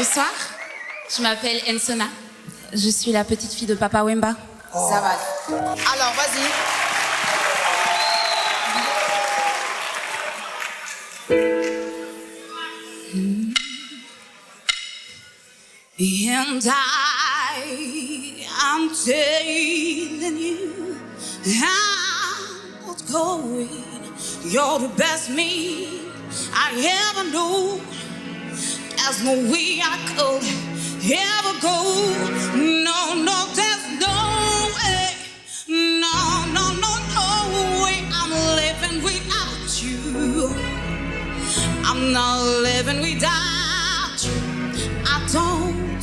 Bonsoir, je m'appelle Ensona. Je suis la petite fille de Papa Wemba. Oh. Ça va. Alors, vas-y. And I'm telling you, I'm not going. You're the best me I ever knew. There's no way I could ever go. No, no, there's no way. No, no, no, no way. I'm living without you. I'm not living without you. I don't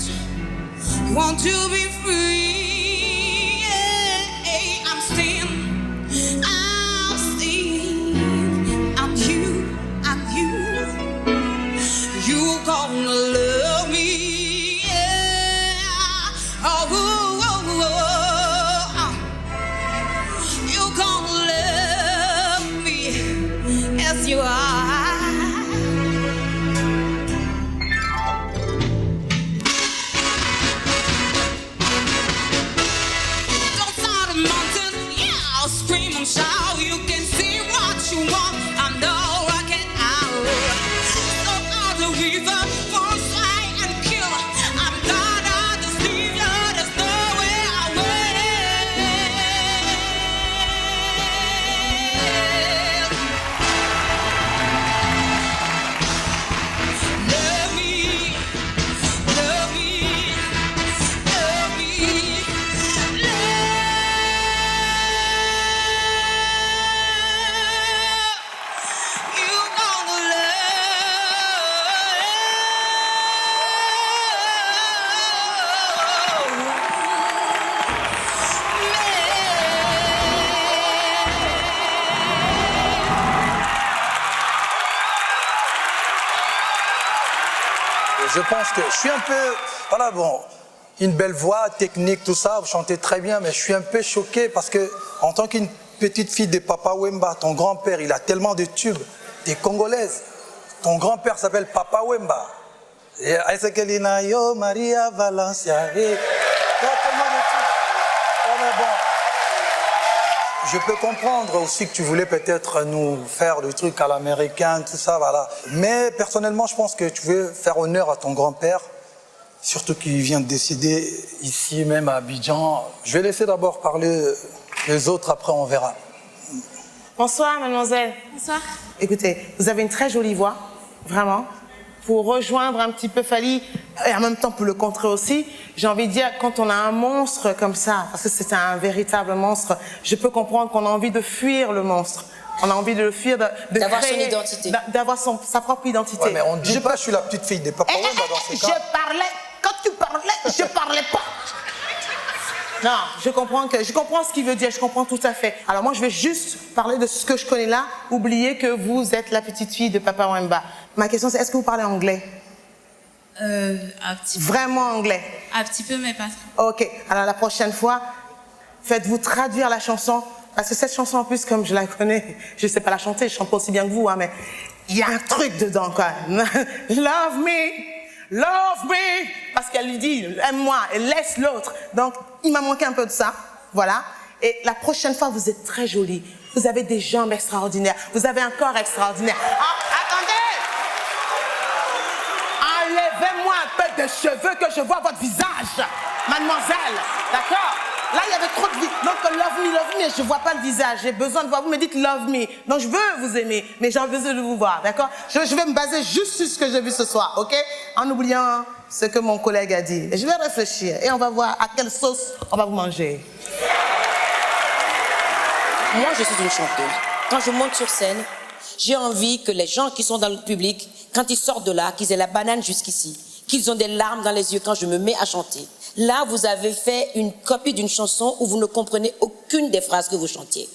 want to be free. I'm still you gonna love me, yeah. Oh, oh, oh, oh. You gonna love me as you are. Don't start a mountain, yeah, scream and shout. You can see what you want. I know I can out. River, force, fight, and kill. I'm gonna deceive you. There's no way I will. Love me, love me, love me, love. You gonna love. Je pense que je suis un peu, voilà, bon, une belle voix, technique, tout ça, vous chantez très bien, mais je suis un peu choqué parce que, en tant qu'une petite fille de Papa Wemba, ton grand-père, il a tellement de tubes, t'es congolaise, ton grand-père s'appelle Papa Wemba. Et Aisekelina, yo, Maria Valencia, il y a tellement de tubes. Oh, mais bon. Je peux comprendre aussi que tu voulais peut-être nous faire le truc à l'américain, tout ça, voilà. Mais personnellement, je pense que tu veux faire honneur à ton grand-père, surtout qu'il vient de décéder ici même à Abidjan. Je vais laisser d'abord parler les autres, après on verra. Bonsoir, mademoiselle. Bonsoir. Écoutez, vous avez une très jolie voix, vraiment. Pour rejoindre un petit peu Fally, et en même temps pour le contrer aussi, j'ai envie de dire, quand on a un monstre comme ça, parce que c'est un véritable monstre, je peux comprendre qu'on a envie de fuir le monstre. On a envie de le fuir, d'avoir son identité. D'avoir sa propre identité. Ouais, mais on ne dit pas je suis la petite fille des Papa Wemba dans ces cas. Je parlais, quand tu parlais, je parlais pas. Non, je comprends ce qu'il veut dire, je comprends tout à fait. Alors moi, je vais juste parler de ce que je connais là, oublier que vous êtes la petite fille de Papa Wemba. Ma question, c'est est-ce que vous parlez anglais? Un petit peu. Vraiment anglais? Un petit peu, mais pas trop. Ok, alors la prochaine fois, faites-vous traduire la chanson, parce que cette chanson, en plus, comme je la connais, je ne sais pas la chanter, je chante pas aussi bien que vous, hein, mais il y a un truc dedans, quoi. Love me. Love me, parce qu'elle lui dit aime-moi et laisse l'autre. Donc il m'a manqué un peu de ça, voilà. Et la prochaine fois, vous êtes très jolie. Vous avez des jambes extraordinaires. Vous avez un corps extraordinaire. Ah, attendez, enlevez-moi un peu de cheveux que je vois votre visage, mademoiselle. D'accord? Là, il y avait trop de vie. Donc, love me, je vois pas le visage. J'ai besoin de voir. Vous me dites love me. Donc, je veux vous aimer, mais j'ai besoin de vous voir. D'accord? Je vais me baser juste sur ce que j'ai vu ce soir, ok? En oubliant ce que mon collègue a dit. Et je vais réfléchir et on va voir à quelle sauce on va vous manger. Moi, je suis une chanteuse. Quand je monte sur scène, j'ai envie que les gens qui sont dans le public, quand ils sortent de là, qu'ils aient la banane jusqu'ici, qu'ils ont des larmes dans les yeux quand je me mets à chanter. Là, vous avez fait une copie d'une chanson où vous ne comprenez aucune des phrases que vous chantiez.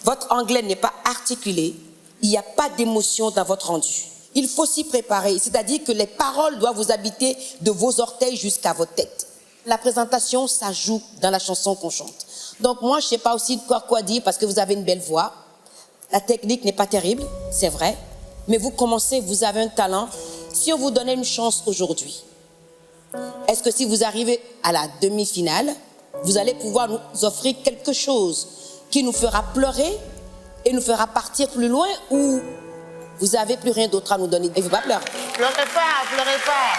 Votre anglais n'est pas articulé, il n'y a pas d'émotion dans votre rendu. Il faut s'y préparer, c'est-à-dire que les paroles doivent vous habiter de vos orteils jusqu'à votre tête. La présentation, ça joue dans la chanson qu'on chante. Donc moi, je ne sais pas aussi quoi dire parce que vous avez une belle voix. La technique n'est pas terrible, c'est vrai. Mais vous commencez, vous avez un talent. Si on vous donnait une chance aujourd'hui, est-ce que si vous arrivez à la demi-finale, vous allez pouvoir nous offrir quelque chose qui nous fera pleurer et nous fera partir plus loin, ou vous n'avez plus rien d'autre à nous donner et vous ne pas pleurer? Pleurez pas, pleurez pas.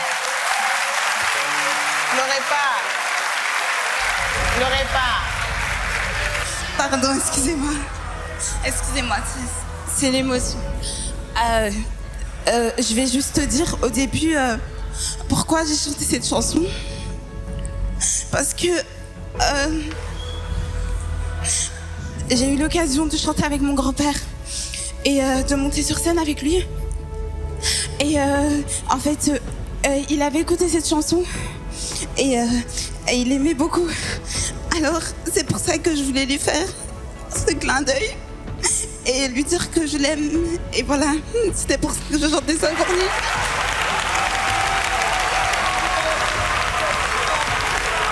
Pleurez pas. Pleurez pas. Pardon, excusez-moi. Excusez-moi, c'est l'émotion. Je vais juste te dire au début pourquoi j'ai chanté cette chanson. Parce que j'ai eu l'occasion de chanter avec mon grand-père et de monter sur scène avec lui. Et en fait, il avait écouté cette chanson et il aimait beaucoup. Alors, c'est pour ça que je voulais lui faire ce clin d'œil et lui dire que je l'aime. Et voilà, c'était pour ça que je chantais ça pour lui.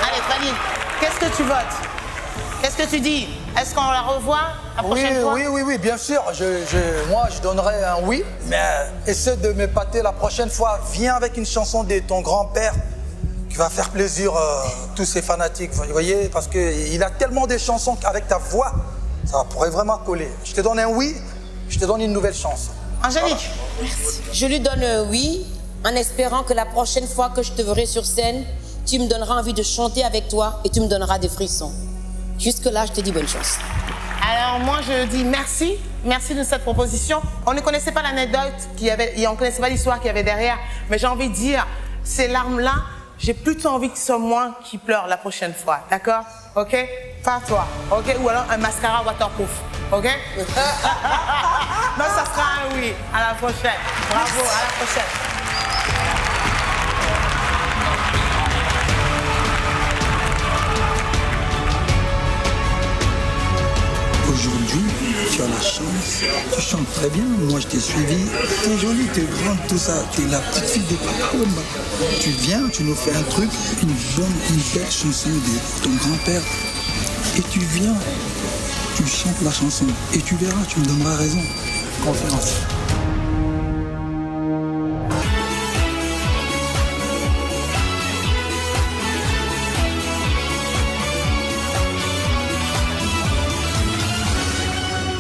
Allez, Fanny, qu'est-ce que tu votes? Qu'est-ce que tu dis? Est-ce qu'on la revoit la prochaine fois? Oui, bien sûr. Moi, je donnerais un oui, mais essaie de m'épater la prochaine fois. Viens avec une chanson de ton grand-père qui va faire plaisir à tous ces fanatiques, vous voyez, parce qu'il a tellement de chansons qu'avec ta voix, ça pourrait vraiment coller. Je te donne un oui, je te donne une nouvelle chance. Angélique. Merci. Je lui donne un oui, en espérant que la prochaine fois que je te verrai sur scène, tu me donneras envie de chanter avec toi et tu me donneras des frissons. Jusque-là, je te dis bonne chance. Alors moi, je dis merci. Merci de cette proposition. On ne connaissait pas l'anecdote qu'il y avait, et on ne connaissait pas l'histoire qu'il y avait derrière, mais j'ai envie de dire, ces larmes-là, j'ai plutôt envie que ce soit moi qui pleure la prochaine fois, d'accord? Ok? Pas toi, ok? Ou alors un mascara waterproof, ok? Non, ça sera un oui. À la prochaine. Bravo, à la prochaine. Aujourd'hui, tu as la chance, tu chantes très bien, moi je t'ai suivi, t'es jolie, t'es grande, tout ça, t'es la petite fille de Papa Wemba. Tu viens, tu nous fais un truc, une belle chanson de ton grand-père, et tu viens, tu chantes la chanson, et tu verras, tu me donneras raison. Confiance.